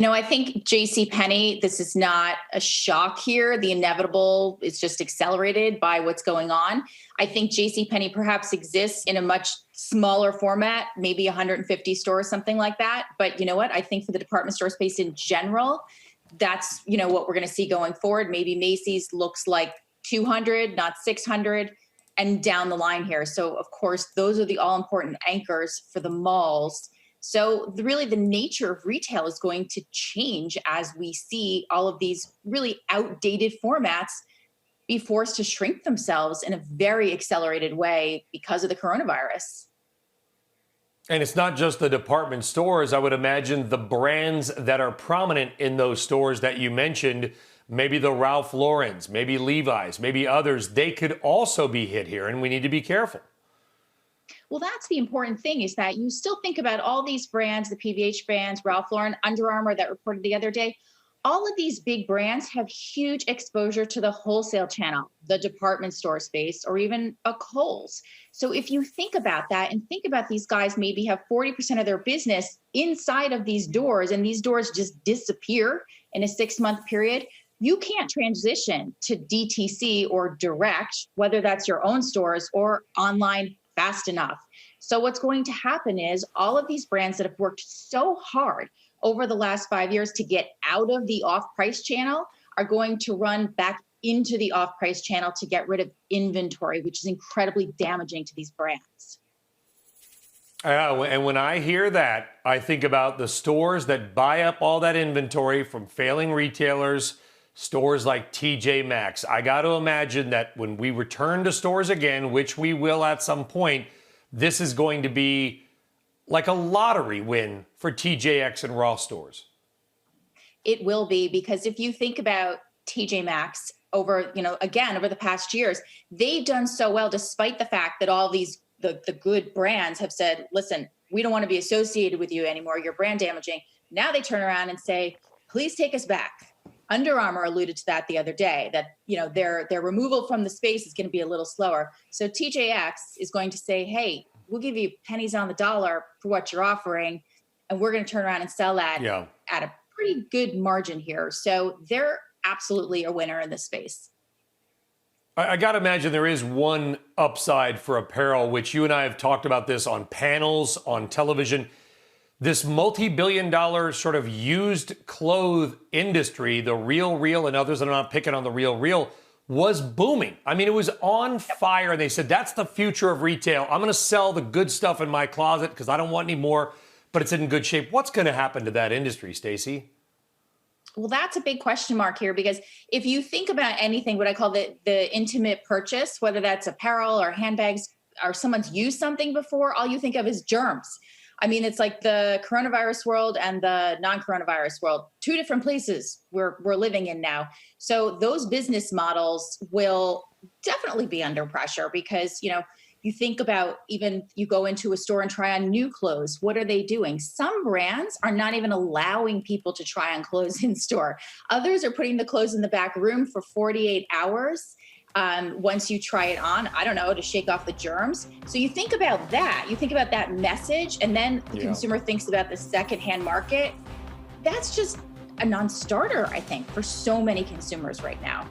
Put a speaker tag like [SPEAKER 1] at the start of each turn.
[SPEAKER 1] I think JCPenney, this is not a shock here. The inevitable is just accelerated by what's going on. I think JCPenney perhaps exists in a much smaller format, maybe 150 stores, something like that. But you know what? I think for the department store space in general, that's, what we're going to see going forward. Maybe Macy's looks like 200, not 600, and down the line here. So of course, those are the all important anchors for the malls. So really the nature of retail is going to change as we see all of these really outdated formats be forced to shrink themselves in a very accelerated way because of the coronavirus.
[SPEAKER 2] And it's not just the department stores. I would imagine the brands that are prominent in those stores that you mentioned, maybe the Ralph Laurens, maybe Levi's, maybe others, they could also be hit here, and we need to be careful.
[SPEAKER 1] Well, that's the important thing, is that you still think about all these brands, the PVH brands, Ralph Lauren, Under Armour that reported the other day. All of these big brands have huge exposure to the wholesale channel, the department store space, or even a Kohl's. So if you think about that and think about these guys maybe have 40% of their business inside of these doors, and these doors just disappear in a 6-month period, you can't transition to DTC or direct, whether that's your own stores or online, fast enough. So what's going to happen is all of these brands that have worked so hard over the last 5 years to get out of the off-price channel are going to run back into the off-price channel to get rid of inventory, which is incredibly damaging to these brands.
[SPEAKER 2] And when I hear that, I think about the stores that buy up all that inventory from failing retailers, stores like TJ Maxx. I got to imagine that when we return to stores again, which we will at some point, this is going to be like a lottery win for TJX and Ross stores.
[SPEAKER 1] It will be, because if you think about TJ Maxx over the past years, they've done so well despite the fact that all these the good brands have said, listen, we don't want to be associated with you anymore. You're brand damaging. Now they turn around and say, please take us back. Under Armour alluded to that the other day, that their removal from the space is going to be a little slower. So TJX is going to say, hey, we'll give you pennies on the dollar for what you're offering, and we're going to turn around and sell that at a pretty good margin here. So they're absolutely a winner in this space.
[SPEAKER 2] I got to imagine there is one upside for apparel, which you and I have talked about this on panels, on television. This multi-billion-dollar sort of used clothes industry, the Real and others that are not picking on the Real, was booming. I mean, it was on fire. And they said, that's the future of retail. I'm going to sell the good stuff in my closet because I don't want any more, but it's in good shape. What's going to happen to that industry, Stacey?
[SPEAKER 1] Well, that's a big question mark here, because if you think about anything, what I call the intimate purchase, whether that's apparel or handbags, or someone's used something before, all you think of is germs. I mean, it's like the coronavirus world and the non-coronavirus world, two different places we're living in now. So those business models will definitely be under pressure, because, you think about, even you go into a store and try on new clothes. What are they doing? Some brands are not even allowing people to try on clothes in store. Others are putting the clothes in the back room for 48 hours. Once you try it on, I don't know, to shake off the germs. So you think about that. You think about that message, and then the consumer thinks about the secondhand market. That's just a non-starter, I think, for so many consumers right now.